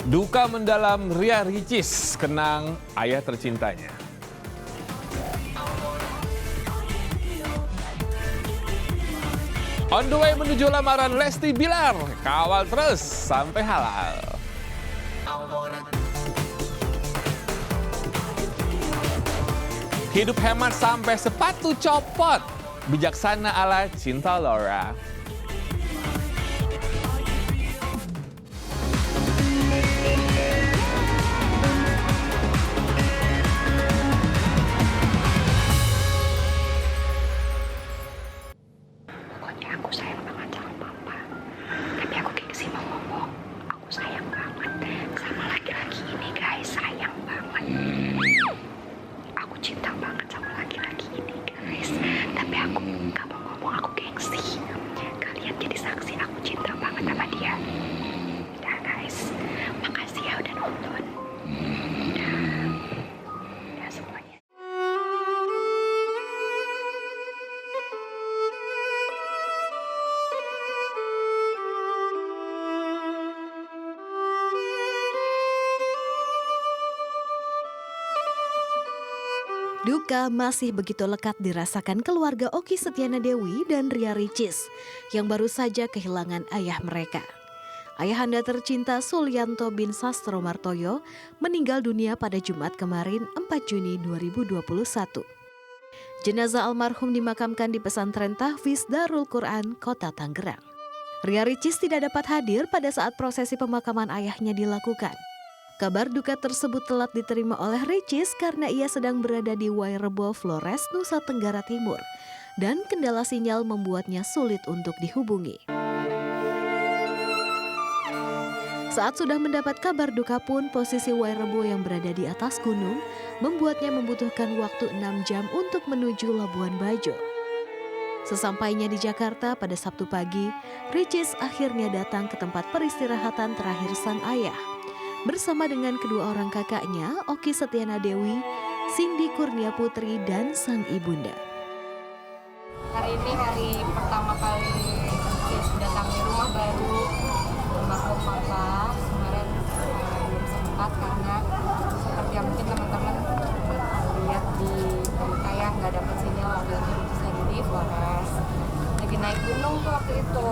Duka mendalam Ria Ricis kenang ayah tercintanya. On the way menuju lamaran Lesti Bilar, kawal terus sampai halal. Hidup hemat sampai sepatu copot, bijaksana ala Cinta Laura. Pokoknya aku sayang banget sama papa. Tapi aku gengsi mau ngomong. Aku sayang banget sama laki-laki ini guys. Sayang banget. Aku cinta banget sama laki-laki ini guys. Tapi aku gak mau ngomong, aku gengsi. Kalian jadi saksi aku cinta banget sama dia. Ya guys, makasih ya udah nonton. Ya semuanya. Duka masih begitu lekat dirasakan keluarga Okky Setiana Dewi dan Ria Ricis yang baru saja kehilangan ayah mereka. Ayahanda tercinta Sulianto bin Sastro Martoyo meninggal dunia pada Jumat kemarin 4 Juni 2021. Jenazah almarhum dimakamkan di pesantren Tahfiz Darul Quran, Kota Tangerang. Ria Ricis tidak dapat hadir pada saat prosesi pemakaman ayahnya dilakukan. Kabar duka tersebut telat diterima oleh Ricis karena ia sedang berada di Wairebo, Flores, Nusa Tenggara Timur, dan kendala sinyal membuatnya sulit untuk dihubungi. Saat sudah mendapat kabar duka pun, posisi Wairebo yang berada di atas gunung membuatnya membutuhkan waktu 6 jam untuk menuju Labuan Bajo. Sesampainya di Jakarta pada Sabtu pagi, Ricis akhirnya datang ke tempat peristirahatan terakhir sang ayah bersama dengan kedua orang kakaknya, Okky Setiana Dewi, Cindy Kurnia Putri, dan sang ibunda. Hari ini hari pertama kali datangi rumah baru almarhum papa. Kemarin belum sempat karena seperti yang mungkin teman-teman lihat di berita ya, nggak dapat sinyal mobilnya lagi di Flores. Lagi naik gunung tuh waktu itu.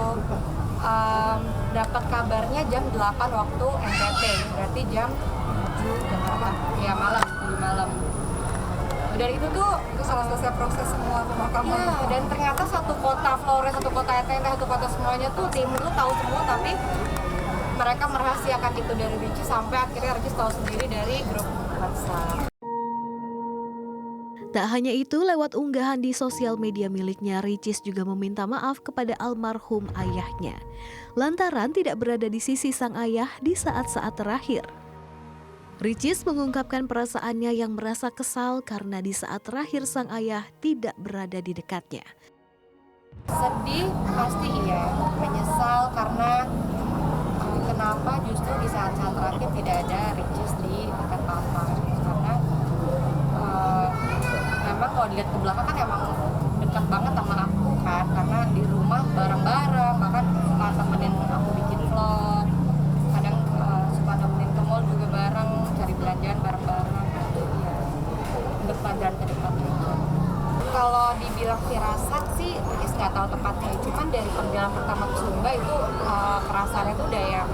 Dapat kabarnya jam 8 waktu NTT, berarti jam 7 Jakarta, ya malam, di malam. Dari itu setelah selesai proses semua pemakaman, ya, dan ternyata satu kota Flores, satu kota NTT, satu kota semuanya tuh tim itu tahu semua, tapi mereka merahasiakan itu dari Ricis sampai akhirnya Ricis tahu sendiri dari grup WhatsApp. Tak hanya itu, lewat unggahan di sosial media miliknya, Ricis juga meminta maaf kepada almarhum ayahnya lantaran tidak berada di sisi sang ayah di saat-saat terakhir. Ricis mengungkapkan perasaannya yang merasa kesal karena di saat terakhir sang ayah tidak berada di dekatnya. Sedih pasti iya, menyesal karena kenapa justru di saat-saat terakhir tidak ada Ricis di dekat papa. Karena memang kalau dilihat ke belakang kan emang dekat banget sama aku kan, karena di rumah bareng-bareng, bahkan suka temenin aku bikin vlog, kadang suka temenin ke mall juga bareng, cari belanjaan bareng-bareng, ya berpelajaran ke depan gitu. Kalau dibilang firasat sih, Ricis nggak tahu tepatnya, cuman dari perjalanan pertama ke Sumba itu perasaannya tuh udah yang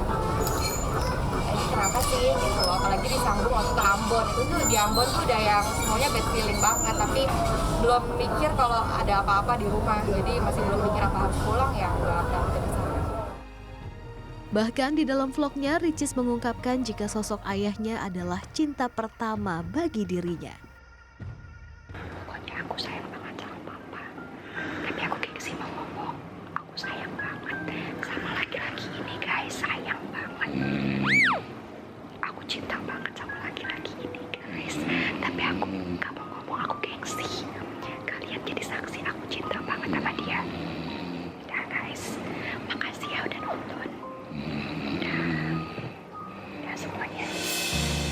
ini kenapa sih gitu loh, apalagi disambung waktu ke Ambon, itu tuh di Ambon tuh udah yang semuanya bad feeling banget, tapi belum mikir kalau ada apa-apa di rumah, jadi masih belum mikir apa harus pulang, ya nggak udah ke sana. Bahkan di dalam vlognya, Ricis mengungkapkan jika sosok ayahnya adalah cinta pertama bagi dirinya. Pokoknya aku sayang banget sama papa. Tapi aku gengsi mau ngomong. Aku sayang banget sama laki-laki ini guys. Sayang banget. Aku cinta banget sama laki-laki ini guys. Tapi aku gak mau ngomong, aku gengsi. Kalian jadi saksi aku cinta banget sama dia. Ya guys, makasih ya udah nonton. Ya semuanya.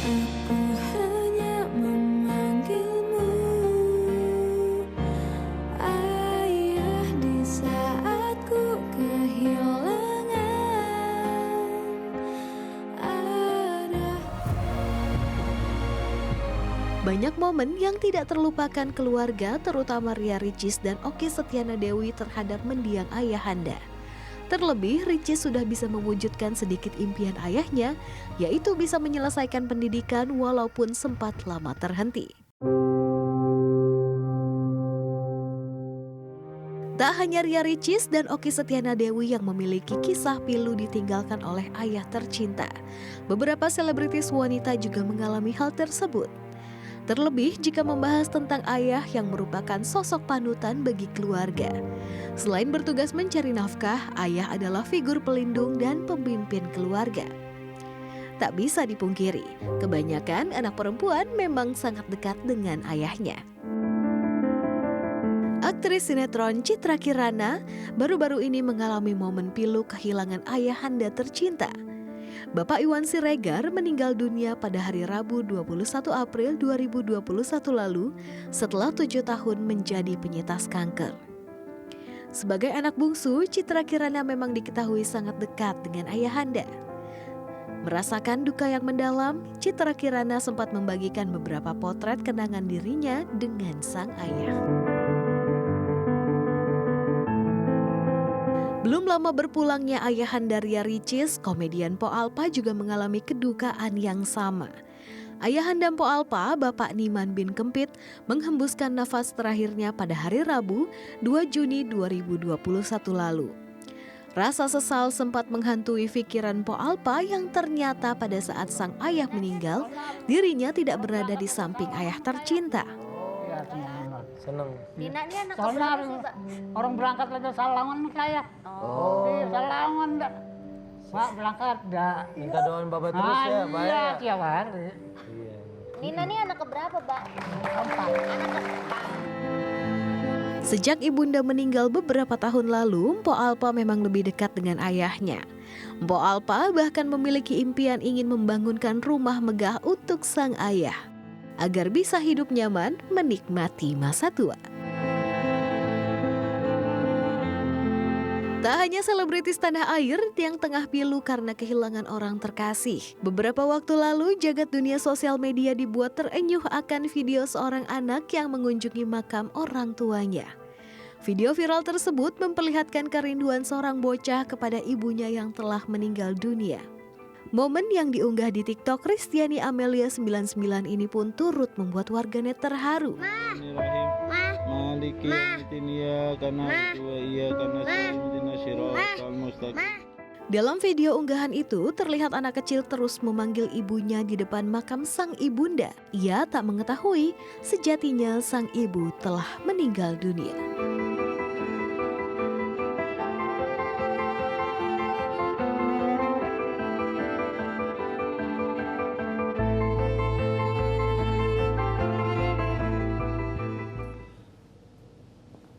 Aku hanya memandang Banyak momen yang tidak terlupakan keluarga, terutama Ria Ricis dan Oki Setiana Dewi terhadap mendiang ayahanda. Terlebih, Ricis sudah bisa mewujudkan sedikit impian ayahnya, yaitu bisa menyelesaikan pendidikan walaupun sempat lama terhenti. Tak hanya Ria Ricis dan Oki Setiana Dewi yang memiliki kisah pilu ditinggalkan oleh ayah tercinta. Beberapa selebritis wanita juga mengalami hal tersebut. Terlebih jika membahas tentang ayah yang merupakan sosok panutan bagi keluarga. Selain bertugas mencari nafkah, ayah adalah figur pelindung dan pemimpin keluarga. Tak bisa dipungkiri, kebanyakan anak perempuan memang sangat dekat dengan ayahnya. Aktris sinetron Citra Kirana baru-baru ini mengalami momen pilu kehilangan ayahanda tercinta. Bapak Iwan Siregar meninggal dunia pada hari Rabu 21 April 2021 lalu setelah 7 tahun menjadi penyintas kanker. Sebagai anak bungsu, Citra Kirana memang diketahui sangat dekat dengan ayahanda. Merasakan duka yang mendalam, Citra Kirana sempat membagikan beberapa potret kenangan dirinya dengan sang ayah. Belum lama berpulangnya ayahanda Ria Ricis, komedian Po Alpa juga mengalami kedukaan yang sama. Ayahanda Po Alpa, Bapak Niman bin Kempit, menghembuskan nafas terakhirnya pada hari Rabu, 2 Juni 2021 lalu. Rasa sesal sempat menghantui pikiran Po Alpa yang ternyata pada saat sang ayah meninggal, dirinya tidak berada di samping ayah tercinta. Seneng. Dina ini anak Soalnya keberapa sih, Pak? orang berangkat aja salaman sama saya. Iya, salaman dah. Pak berangkat dah. Minta doain Bapak terus ya, Pak. Iya, tiap hari. Iya. Nina ini anak keberapa, Pak? Anak keempat. Sejak ibunda meninggal beberapa tahun lalu, Mpok Alpa memang lebih dekat dengan ayahnya. Mpok Alpa bahkan memiliki impian ingin membangunkan rumah megah untuk sang ayah, agar bisa hidup nyaman menikmati masa tua. Tak hanya selebritis tanah air yang tengah pilu karena kehilangan orang terkasih. Beberapa waktu lalu, jagat dunia sosial media dibuat terenyuh akan video seorang anak yang mengunjungi makam orang tuanya. Video viral tersebut memperlihatkan kerinduan seorang bocah kepada ibunya yang telah meninggal dunia. Momen yang diunggah di TikTok Kristiani Amelia 99 ini pun turut membuat warganet terharu. Maliki yaumiddin karena Dalam video unggahan itu, terlihat anak kecil terus memanggil ibunya di depan makam sang ibunda. Ia tak mengetahui sejatinya sang ibu telah meninggal dunia.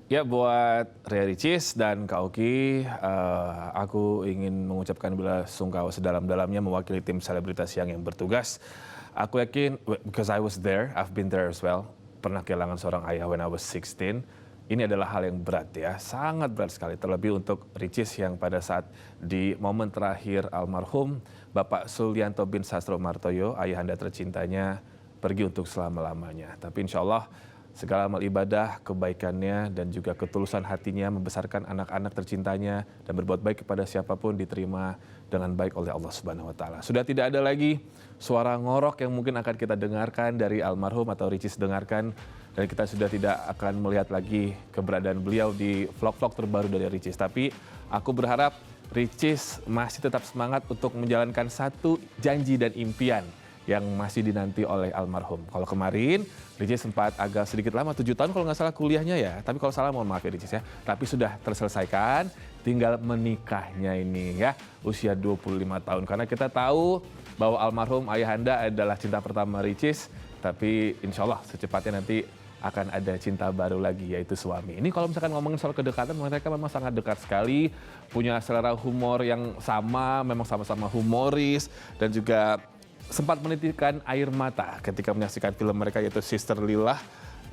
Ya, buat Ria Ricis dan Kak Oki, aku ingin mengucapkan bela sungkawa sedalam-dalamnya mewakili tim selebritas yang bertugas. Aku yakin, because I was there, I've been there as well, pernah kehilangan seorang ayah when I was 16. Ini adalah hal yang berat ya, sangat berat sekali. Terlebih untuk Ricis yang pada saat di momen terakhir almarhum Bapak Sulyanto bin Sastro Martoyo, ayahanda tercintanya, pergi untuk selama-lamanya. Tapi insya Allah, segala amal ibadah, kebaikannya, dan juga ketulusan hatinya membesarkan anak-anak tercintanya dan berbuat baik kepada siapapun diterima dengan baik oleh Allah Subhanahu wa Ta'ala. Sudah tidak ada lagi suara ngorok yang mungkin akan kita dengarkan dari almarhum atau Ricis dengarkan, dan kita sudah tidak akan melihat lagi keberadaan beliau di vlog-vlog terbaru dari Ricis. Tapi aku berharap Ricis masih tetap semangat untuk menjalankan satu janji dan impian yang masih dinanti oleh almarhum. Kalau kemarin Ricis sempat agak sedikit lama, 7 tahun kalau nggak salah kuliahnya ya. Tapi kalau salah mohon maaf ya Ricis ya. Tapi sudah terselesaikan, tinggal menikahnya ini ya. Usia 25 tahun. Karena kita tahu bahwa almarhum ayahanda adalah cinta pertama Ricis. Tapi insya Allah secepatnya nanti akan ada cinta baru lagi, yaitu suami. Ini kalau misalkan ngomongin soal kedekatan, mereka memang sangat dekat sekali. Punya selera humor yang sama, memang sama-sama humoris. Dan juga sempat menitikkan air mata ketika menyaksikan film mereka yaitu Sister Lillah.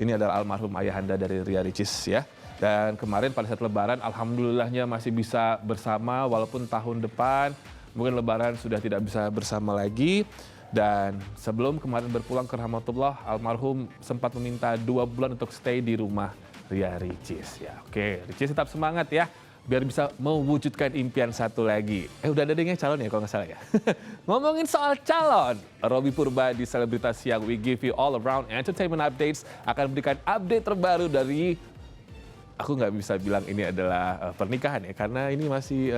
Ini adalah almarhum ayahanda dari Ria Ricis ya. Dan kemarin pada saat lebaran alhamdulillahnya masih bisa bersama walaupun tahun depan mungkin lebaran sudah tidak bisa bersama lagi. Dan sebelum kemarin berpulang ke rahmatullah, almarhum sempat meminta 2 bulan untuk stay di rumah Ria Ricis. Ya, oke, Ricis tetap semangat ya, biar bisa mewujudkan impian satu lagi. Udah ada dengnya calon ya kalau nggak salah ya. Ngomongin soal calon, Robby Purba di Selebritas Siang We Give You All Around Entertainment Updates akan memberikan update terbaru dari, aku nggak bisa bilang ini adalah pernikahan ya, karena ini masih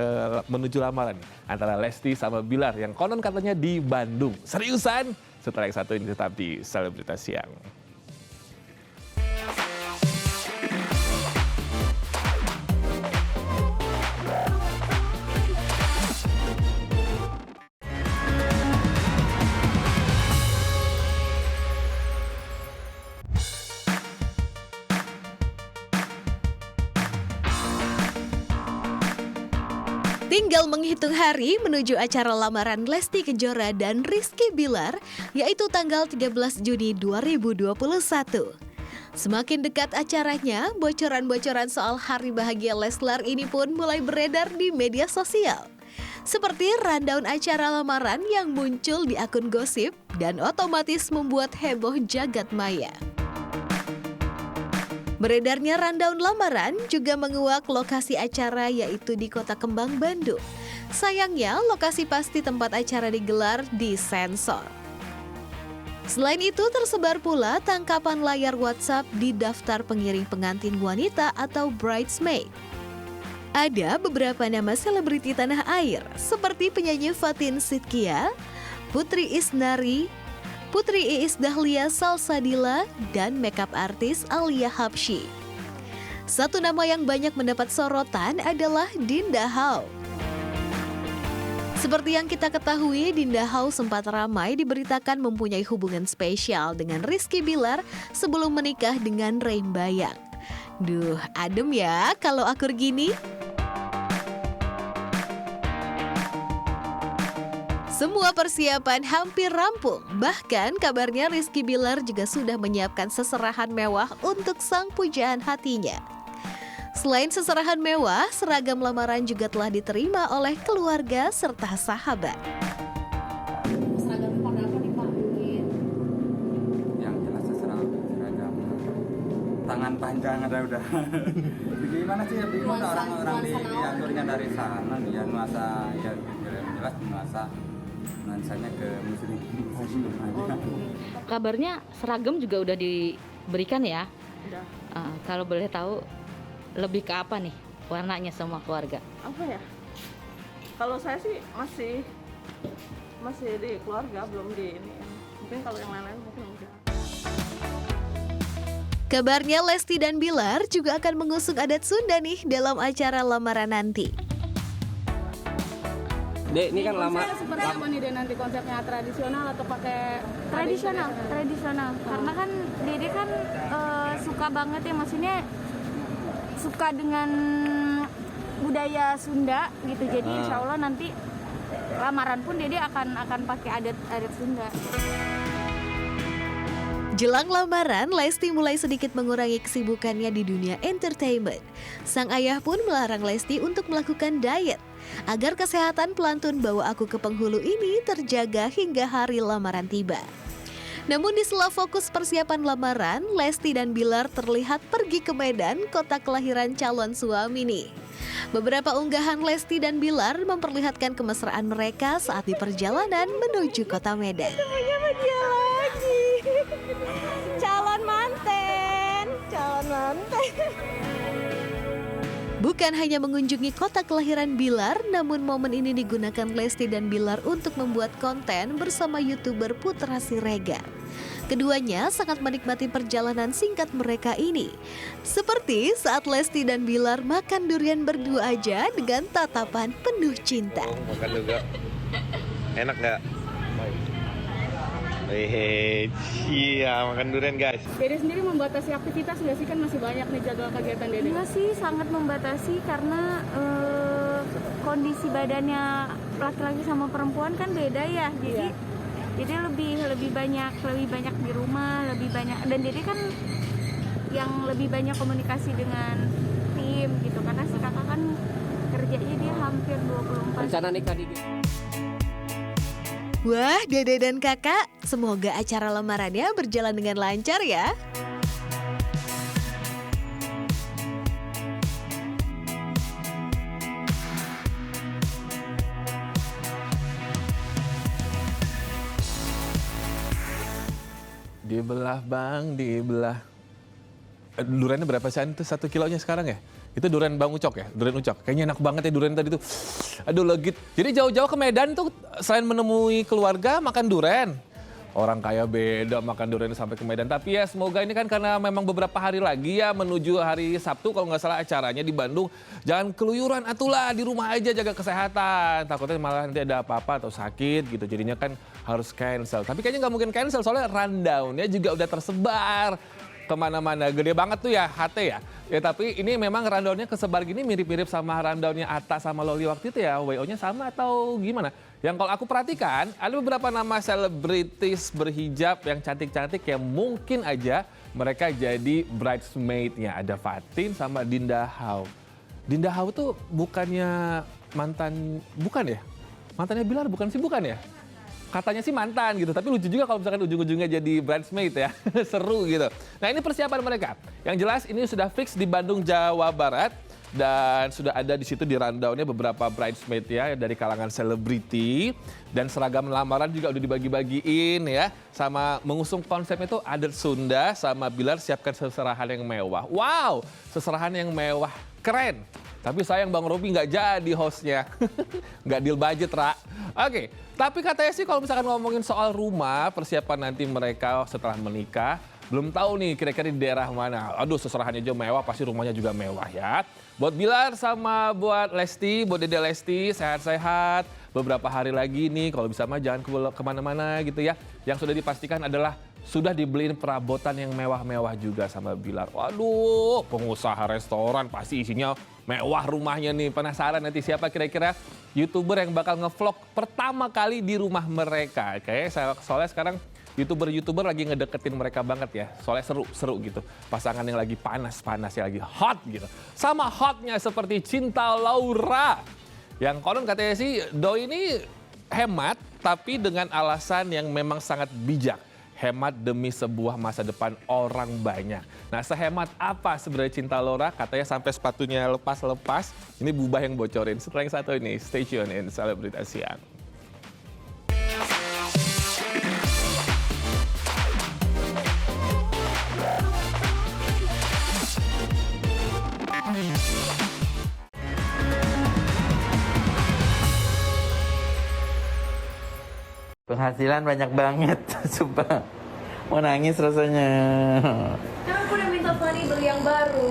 menuju lamaran nih, antara Lesti sama Bilar yang konon katanya di Bandung. Seriusan? Setelah yang satu ini tetap di Selebritas Siang. Tinggal menghitung hari menuju acara lamaran Lesti Kejora dan Rizky Bilar, yaitu tanggal 13 Juni 2021. Semakin dekat acaranya, bocoran-bocoran soal hari bahagia Leslar ini pun mulai beredar di media sosial. Seperti rundown acara lamaran yang muncul di akun gosip dan otomatis membuat heboh jagat maya. Beredarnya rundown lamaran juga menguak lokasi acara yaitu di Kota Kembang, Bandung. Sayangnya, lokasi pasti tempat acara digelar disensor. Selain itu, tersebar pula tangkapan layar WhatsApp di daftar pengiring pengantin wanita atau bridesmaid. Ada beberapa nama selebriti tanah air seperti penyanyi Fatin Shidqia, Putri Isnari, Putri Iis Dahlia Salsabila, dan makeup artis Alia Habsyi. Satu nama yang banyak mendapat sorotan adalah Dinda Hau. Seperti yang kita ketahui, Dinda Hau sempat ramai diberitakan mempunyai hubungan spesial dengan Rizky Bilar sebelum menikah dengan Reim Bayang. Duh, adem ya kalau akur gini. Semua persiapan hampir rampung, bahkan kabarnya Rizky Bilar juga sudah menyiapkan seserahan mewah untuk sang pujaan hatinya. Selain seserahan mewah, seragam lamaran juga telah diterima oleh keluarga serta sahabat. Seragam pada apa nih Pak? Yang jelas seragam tangan panjang ada udah. Gimana sih ya bingung orang-orang diaturnya dari sana nih ya nuansa ya jelas nuansa nuansanya ke muslim aja. Kabarnya seragam juga udah diberikan ya? Udah. Kalau boleh tahu lebih ke apa nih warnanya semua keluarga? Apa ya? Kalau saya sih masih di keluarga, belum di ini. Mungkin kalau yang lain-lain mungkin enggak. Kabarnya Lesti dan Bilar juga akan mengusung adat Sunda nih dalam acara lamaran nanti. Dek, ini kan lama. Seperti apa nih Dek nanti konsepnya, tradisional atau pakai Tradisional. Karena kan Dede kan suka banget ya, maksudnya suka dengan budaya Sunda gitu. Jadi insya Allah nanti lamaran pun Dede akan pakai adat Sunda. Jelang lamaran, Lesti mulai sedikit mengurangi kesibukannya di dunia entertainment. Sang ayah pun melarang Lesti untuk melakukan diet agar kesehatan pelantun Bawa Aku ke Penghulu ini terjaga hingga hari lamaran tiba. Namun di sela fokus persiapan lamaran, Lesti dan Bilar terlihat pergi ke Medan, kota kelahiran calon suami nih. Beberapa unggahan Lesti dan Bilar memperlihatkan kemesraan mereka saat di perjalanan menuju kota Medan. Calon manten. Bukan hanya mengunjungi kota kelahiran Bilar, namun momen ini digunakan Lesti dan Bilar untuk membuat konten bersama YouTuber Putra Siregar. Keduanya sangat menikmati perjalanan singkat mereka ini. Seperti saat Lesti dan Bilar makan durian berdua aja dengan tatapan penuh cinta. Makan juga. Enak nggak? Iya, makan durian guys. Dede sendiri membatasi aktivitas nggak sih, kan masih banyak nih jadwal kegiatan Dede? Enggak sih, sangat membatasi karena kondisi badannya laki-laki sama perempuan kan beda ya. Jadi lebih banyak di rumah, lebih banyak, dan Dede kan yang lebih banyak komunikasi dengan tim gitu, karena si kakak kan kerjanya dia hampir 24. Rencana nikah di Wah, Dede dan Kakak, semoga acara lamarannya berjalan dengan lancar ya. Dibelah bang, dibelah. Duriannya berapa sih itu 1 kilonya sekarang ya? Itu durian Bang Ucok ya, durian Ucok. Kayaknya enak banget ya durian tadi tuh. Aduh legit. Jadi jauh-jauh ke Medan tuh selain menemui keluarga makan durian. Orang kaya beda makan durian sampai ke Medan. Tapi ya semoga ini kan karena memang beberapa hari lagi ya menuju hari Sabtu kalau nggak salah acaranya di Bandung. Jangan keluyuran atulah, di rumah aja jaga kesehatan. Takutnya malah nanti ada apa-apa atau sakit gitu. Jadinya kan harus cancel. Tapi kayaknya nggak mungkin cancel soalnya rundown-nya juga udah tersebar kemana-mana. Gede banget tuh ya HT ya. Ya tapi ini memang rundown-nya kesebar gini mirip-mirip sama rundown-nya Atta sama Loli waktu itu ya. WO-nya sama atau gimana? Yang kalau aku perhatikan ada beberapa nama selebritis berhijab yang cantik-cantik yang mungkin aja mereka jadi bridesmaid-nya. Ada Fatin sama Dinda Hau. Dinda Hau tuh bukannya mantan, bukan ya? Mantannya Bilar bukan sih, bukan ya? Katanya sih mantan gitu, tapi lucu juga kalau misalkan ujung-ujungnya jadi bridesmaid ya. Seru gitu. Nah ini persiapan mereka. Yang jelas ini sudah fix di Bandung, Jawa Barat. Dan sudah ada di situ di rundown-nya beberapa bridesmaid ya dari kalangan selebriti. Dan seragam lamaran juga udah dibagi-bagiin ya. Sama mengusung konsep itu adat Sunda sama Bilar siapkan seserahan yang mewah. Wow, seserahan yang mewah, keren. Tapi sayang Bang Robi nggak jadi hostnya. Nggak deal budget, Ra. Oke, tapi katanya sih kalau misalkan ngomongin soal rumah, persiapan nanti mereka setelah menikah, belum tahu nih kira-kira di daerah mana. Aduh, seserahannya aja mewah, pasti rumahnya juga mewah ya. Buat Bilar sama buat Lesti, buat Dede Lesti, sehat-sehat. Beberapa hari lagi nih, kalau bisa mah jangan kemana-mana gitu ya. Yang sudah dipastikan adalah sudah dibeliin perabotan yang mewah-mewah juga sama Bilar. Waduh, pengusaha restoran pasti isinya mewah rumahnya nih. Penasaran nanti siapa kira-kira YouTuber yang bakal ngevlog pertama kali di rumah mereka. Kayaknya soalnya sekarang YouTuber lagi ngedeketin mereka banget ya. Soalnya seru gitu. Pasangan yang lagi panas-panas ya, lagi hot gitu. Sama hotnya seperti Cinta Laura. Yang konon katanya sih doi ini hemat tapi dengan alasan yang memang sangat bijak. Hemat demi sebuah masa depan orang banyak. Nah, sehemat apa sebenarnya Cinta Laura? Katanya sampai sepatunya lepas-lepas. Ini Bubah yang bocorin. Setelah yang satu ini, stay tune in Selebritas Siang. Penghasilan banyak banget, sumpah. Mau nangis rasanya. Kan aku udah minta Fani beli yang baru.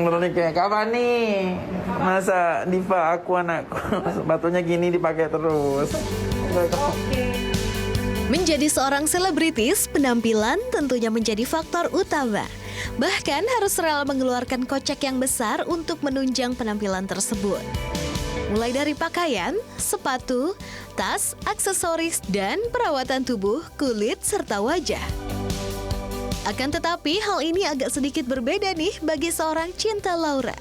Beli kayak kapan nih? Masa Diva aku anakku sepatunya gini dipakai terus. Menjadi seorang selebritis, penampilan tentunya menjadi faktor utama. Bahkan harus rela mengeluarkan kocek yang besar untuk menunjang penampilan tersebut. Mulai dari pakaian, sepatu, tas, aksesoris, dan perawatan tubuh, kulit, serta wajah. Akan tetapi hal ini agak sedikit berbeda nih bagi seorang Cinta Laura.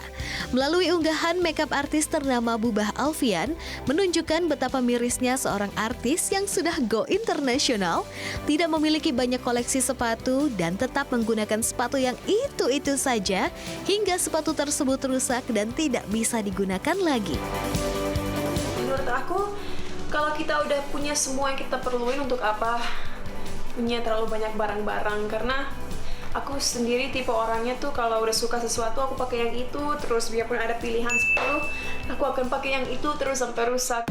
Melalui unggahan makeup artis ternama Bubah Alfian menunjukkan betapa mirisnya seorang artis yang sudah go internasional, tidak memiliki banyak koleksi sepatu dan tetap menggunakan sepatu yang itu-itu saja hingga sepatu tersebut rusak dan tidak bisa digunakan lagi. Menurut aku, kalau kita udah punya semua yang kita perluin, untuk apa punya terlalu banyak barang-barang? Karena aku sendiri tipe orangnya tuh kalau udah suka sesuatu aku pakai yang itu terus, biarpun ada pilihan 10 aku akan pakai yang itu terus sampai rusak.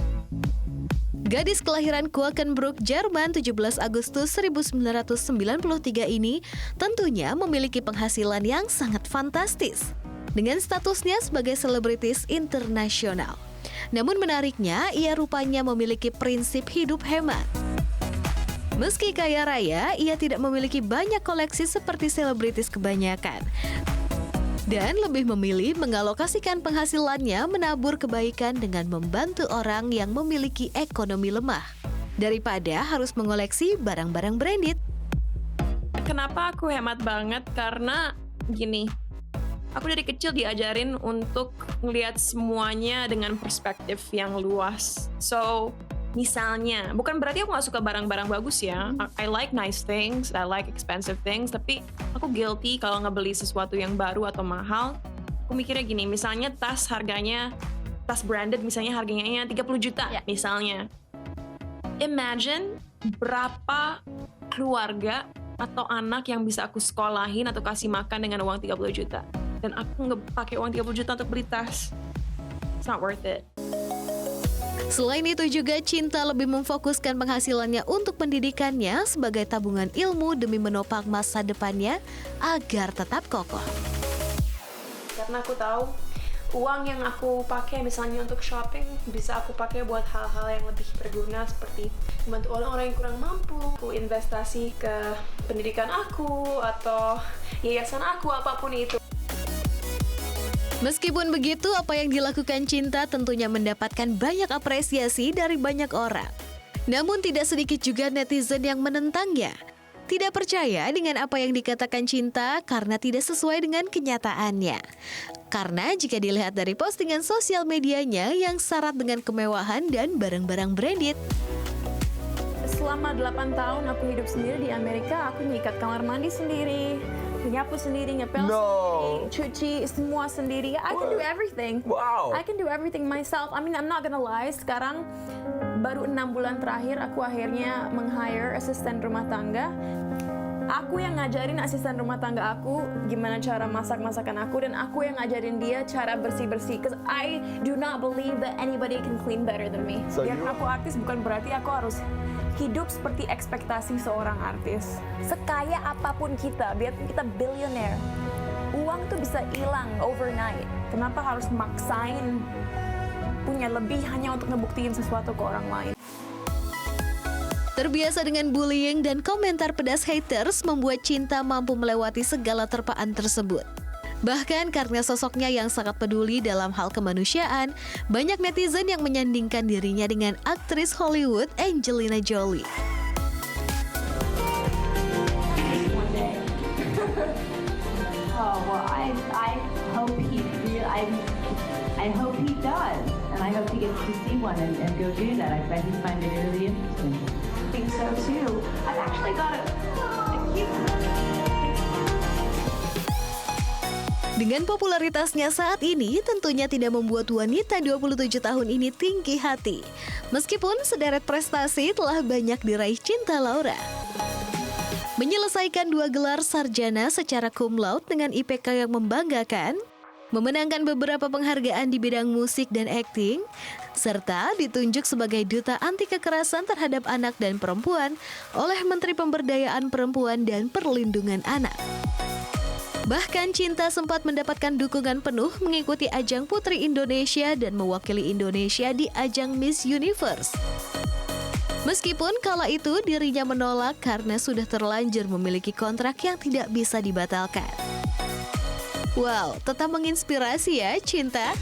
Gadis kelahiran Quakenbrück, Jerman 17 Agustus 1993 ini tentunya memiliki penghasilan yang sangat fantastis dengan statusnya sebagai selebritis internasional. Namun menariknya, ia rupanya memiliki prinsip hidup hemat. Meski kaya raya, ia tidak memiliki banyak koleksi seperti selebritis kebanyakan. Dan lebih memilih mengalokasikan penghasilannya menabur kebaikan dengan membantu orang yang memiliki ekonomi lemah, daripada harus mengoleksi barang-barang branded. Kenapa aku hemat banget? Karena gini, aku dari kecil diajarin untuk ngelihat semuanya dengan perspektif yang luas. So, Misalnya, bukan berarti aku nggak suka barang-barang bagus ya. I like nice things, I like expensive things, tapi aku guilty kalau ngebeli sesuatu yang baru atau mahal. Aku mikirnya gini, misalnya tas branded misalnya harganya 30 juta misalnya. Imagine berapa keluarga atau anak yang bisa aku sekolahin atau kasih makan dengan uang 30 juta. Dan aku nggak pakai uang 30 juta untuk beli tas. It's not worth it. Selain itu juga Cinta lebih memfokuskan penghasilannya untuk pendidikannya sebagai tabungan ilmu demi menopang masa depannya agar tetap kokoh. Karena aku tahu uang yang aku pakai misalnya untuk shopping bisa aku pakai buat hal-hal yang lebih berguna seperti membantu orang-orang yang kurang mampu, aku investasi ke pendidikan aku atau yayasan aku, apapun itu. Meskipun begitu, apa yang dilakukan Cinta tentunya mendapatkan banyak apresiasi dari banyak orang. Namun tidak sedikit juga netizen yang menentangnya. Tidak percaya dengan apa yang dikatakan Cinta karena tidak sesuai dengan kenyataannya. Karena jika dilihat dari postingan sosial medianya yang syarat dengan kemewahan dan barang-barang branded. Selama 8 tahun aku hidup sendiri di Amerika, aku nyikat kamar mandi sendiri, nyapu sendiri, ngepel sendiri, cuci semua sendiri. I can do everything. Wow. I can do everything myself. I mean, I'm not gonna lie. Sekarang baru 6 bulan terakhir aku akhirnya meng-hire asisten rumah tangga. Aku yang ngajarin asisten rumah tangga aku gimana cara masak-masakan aku, dan aku yang ngajarin dia cara bersih-bersih. Cause I do not believe that anybody can clean better than me. Biar aku artis bukan berarti aku harus hidup seperti ekspektasi seorang artis. Sekaya apapun kita, biarpun kita billionaire, uang tuh bisa hilang overnight. Kenapa harus maksain punya lebih hanya untuk ngebuktiin sesuatu ke orang lain? Terbiasa dengan bullying dan komentar pedas haters membuat Cinta mampu melewati segala terpaan tersebut. Bahkan karena sosoknya yang sangat peduli dalam hal kemanusiaan, banyak netizen yang menyandingkan dirinya dengan aktris Hollywood Angelina Jolie. Oh, well, I hope I hope he does, and I hope he gets to see one and go do that. I bet he'd find it really interesting. I think so too. I've actually got a cute. Dengan popularitasnya saat ini, tentunya tidak membuat wanita 27 tahun ini tinggi hati. Meskipun sederet prestasi telah banyak diraih Cinta Laura. Menyelesaikan 2 gelar sarjana secara cum laude dengan IPK yang membanggakan, memenangkan beberapa penghargaan di bidang musik dan akting, serta ditunjuk sebagai duta anti kekerasan terhadap anak dan perempuan oleh Menteri Pemberdayaan Perempuan dan Perlindungan Anak. Bahkan Cinta sempat mendapatkan dukungan penuh mengikuti ajang Putri Indonesia dan mewakili Indonesia di ajang Miss Universe. Meskipun kala itu dirinya menolak karena sudah terlanjur memiliki kontrak yang tidak bisa dibatalkan. Wow, tetap menginspirasi ya, Cinta.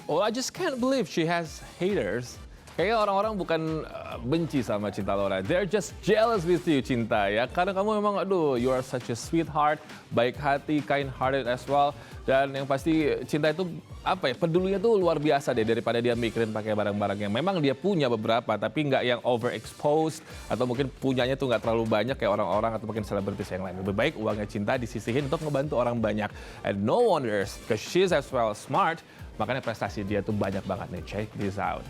Oh, I just can't believe she has haters. Kayaknya orang-orang bukan benci sama Cinta Laura. They're just jealous with you, Cinta, ya. Karena kamu memang, you are such a sweetheart, baik hati, kind-hearted as well. Dan yang pasti Cinta itu, pedulinya tuh luar biasa deh daripada dia mikirin pakai barang-barang yang memang dia punya beberapa, tapi nggak yang overexposed, atau mungkin punyanya tuh nggak terlalu banyak kayak orang-orang atau mungkin selebritis yang lain. Lebih baik uangnya Cinta disisihin untuk ngebantu orang banyak. And no wonders, because she's as well smart, makanya prestasi dia tuh banyak banget nih. Check this out.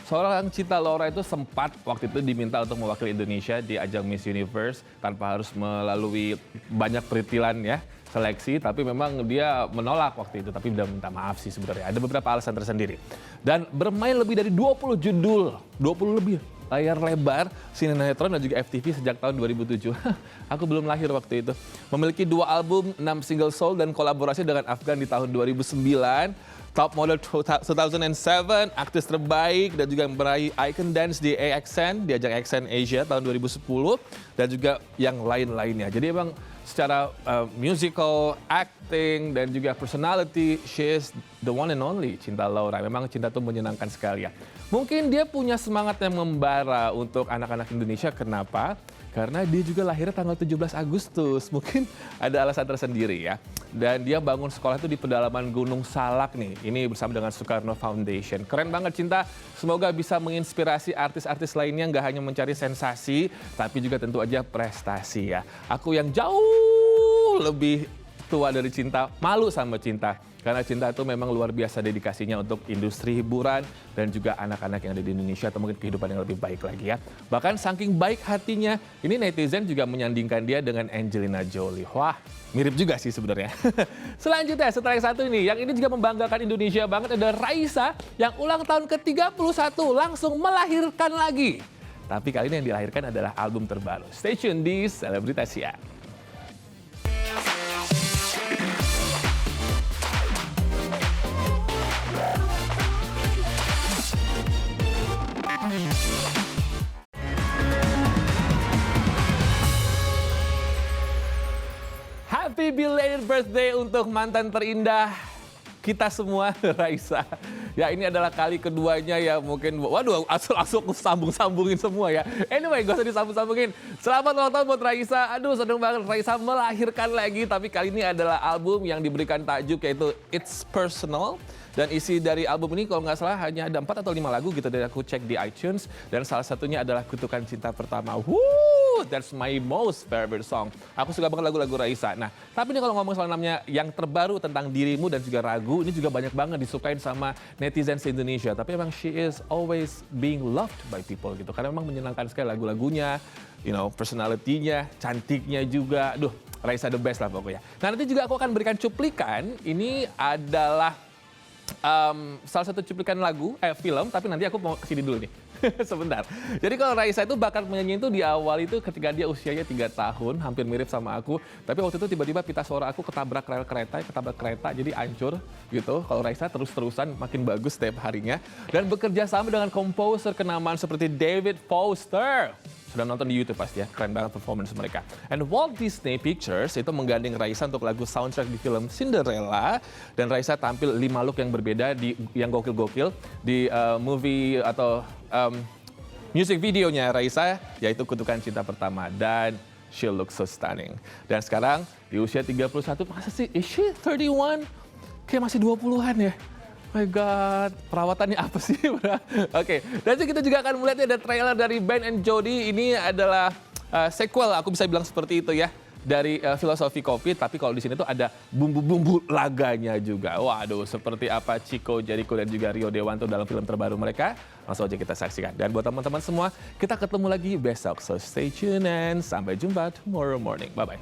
Seorang Cinta Laura itu sempat waktu itu diminta untuk mewakili Indonesia di ajang Miss Universe tanpa harus melalui banyak peritilan ya, seleksi, tapi memang dia menolak waktu itu, tapi udah minta maaf sih sebenarnya. Ada beberapa alasan tersendiri. Dan bermain lebih dari 20 judul, 20 lebih layar lebar, sinetron dan juga FTV sejak tahun 2007. Aku belum lahir waktu itu. Memiliki 2 album, 6 single soul dan kolaborasi dengan Afgan di tahun 2009. Top Model 2007, aktris terbaik, dan juga meraih Icon Dance di AXN, di ajang AXN Asia tahun 2010, dan juga yang lain-lainnya. Jadi emang secara musical, acting, dan juga personality, she is the one and only Cinta Laura. Memang Cinta tuh menyenangkan sekali ya. Mungkin dia punya semangat yang membara untuk anak-anak Indonesia. Kenapa? Karena dia juga lahirnya tanggal 17 Agustus. Mungkin ada alasan tersendiri ya. Dan dia bangun sekolah itu di pedalaman Gunung Salak nih. Ini bersama dengan Soekarno Foundation. Keren banget Cinta. Semoga bisa menginspirasi artis-artis lainnya nggak hanya mencari sensasi, tapi juga tentu aja prestasi ya. Aku yang jauh lebih tua dari Cinta, malu sama Cinta. Karena Cinta itu memang luar biasa dedikasinya untuk industri hiburan dan juga anak-anak yang ada di Indonesia atau mungkin kehidupan yang lebih baik lagi ya. Bahkan saking baik hatinya, ini netizen juga menyandingkan dia dengan Angelina Jolie. Wah, mirip juga sih sebenarnya. Selanjutnya, setelah yang satu ini, yang ini juga membanggakan Indonesia banget, ada Raisa yang ulang tahun ke-31 langsung melahirkan lagi. Tapi kali ini yang dilahirkan adalah album terbaru. Stay tune di Selebritas Ya. Happy belated birthday untuk mantan terindah kita semua, Raisa. Ya ini adalah kali keduanya ya mungkin, waduh langsung sambung-sambungin semua ya. Anyway, gak usah disambung-sambungin. Selamat ulang tahun buat Raisa. Aduh seneng banget Raisa melahirkan lagi. Tapi kali ini adalah album yang diberikan tajuk yaitu It's Personal. Dan isi dari album ini kalau nggak salah hanya ada 4 atau 5 lagu gitu dari aku cek di iTunes. Dan salah satunya adalah Kutukan Cinta Pertama. Woo, that's my most favorite song. Aku suka banget lagu-lagu Raisa. Nah, tapi ini kalau ngomong soal namanya yang terbaru tentang dirimu dan juga Ragu, ini juga banyak banget disukain sama netizen Indonesia. Tapi memang she is always being loved by people gitu. Karena memang menyenangkan sekali lagu-lagunya, personality-nya, cantiknya juga. Aduh, Raisa the best lah pokoknya. Nah, nanti juga aku akan berikan cuplikan. Ini adalah salah satu cuplikan lagu, film, tapi nanti aku mau kesini dulu nih. Sebentar. Jadi kalau Raisa itu bakat menyanyi itu di awal itu ketika dia usianya 3 tahun, hampir mirip sama aku. Tapi waktu itu tiba-tiba pita suara aku ketabrak rel kereta, jadi hancur gitu. Kalau Raisa terus-terusan makin bagus setiap harinya. Dan bekerja sama dengan komposer kenamaan seperti David Foster. Sudah nonton di YouTube pasti ya, keren banget performance mereka. And Walt Disney Pictures itu menggandeng Raisa untuk lagu soundtrack di film Cinderella. Dan Raisa tampil 5 look yang berbeda, yang gokil-gokil di movie atau music videonya Raisa, yaitu Kutukan Cinta Pertama. Dan she looks so stunning. Dan sekarang di usia 31, masa sih, is she 31? Kayak masih 20-an ya. My God, perawatannya apa sih? Oke, dan kita juga akan melihat ada trailer dari Ben and Jody. Ini adalah sequel, aku bisa bilang seperti itu ya, dari Filosofi Kopi. Tapi kalau di sini tuh ada bumbu-bumbu laganya juga. Waduh, seperti apa Chico Jericho dan juga Rio Dewanto dalam film terbaru mereka. Langsung aja kita saksikan. Dan buat teman-teman semua, kita ketemu lagi besok. So stay tuned and sampai jumpa tomorrow morning. Bye-bye.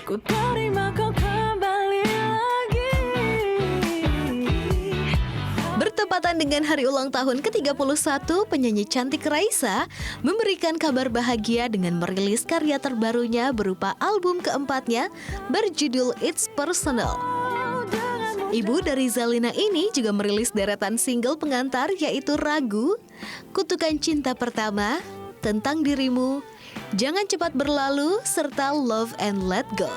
Ku terima kau kembali lagi. Bertepatan dengan hari ulang tahun ke-31, penyanyi cantik Raisa memberikan kabar bahagia dengan merilis karya terbarunya berupa album keempatnya berjudul It's Personal. Ibu dari Zalina ini juga merilis deretan single pengantar yaitu Ragu, Kutukan Cinta Pertama, Tentang Dirimu, Jangan Cepat Berlalu, serta Love and Let Go.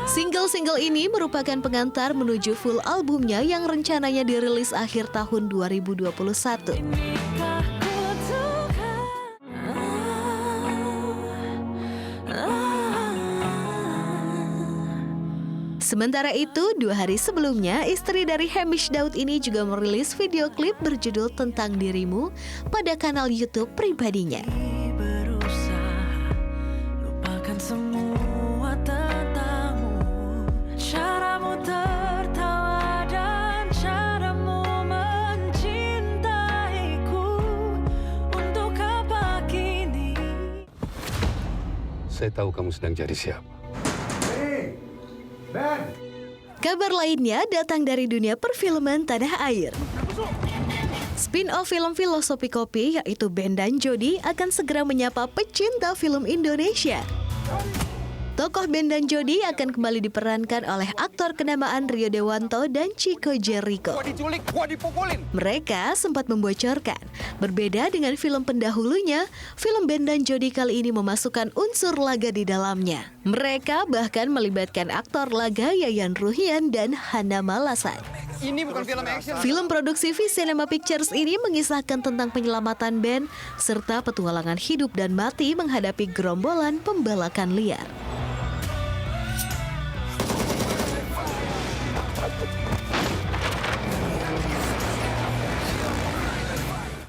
Single-single ini merupakan pengantar menuju full albumnya yang rencananya dirilis akhir tahun 2021. Sementara itu, 2 hari sebelumnya, istri dari Hamish Daud ini juga merilis video klip berjudul Tentang Dirimu pada kanal YouTube pribadinya. Saya tahu kamu sedang cari siapa. Hey, Ben! Kabar lainnya datang dari dunia perfilman tanah air. Spin-off film Filosofi Kopi yaitu Ben dan Jody akan segera menyapa pecinta film Indonesia. Tokoh Ben dan Jody akan kembali diperankan oleh aktor kenamaan Rio Dewanto dan Chico Jericho. Mereka sempat membocorkan, berbeda dengan film pendahulunya, film Ben dan Jody kali ini memasukkan unsur laga di dalamnya. Mereka bahkan melibatkan aktor laga Yayan Ruhian dan Hana Malasan. Ini bukan film action. Film produksi V Cinema Pictures ini mengisahkan tentang penyelamatan Ben serta petualangan hidup dan mati menghadapi gerombolan pembalakan liar.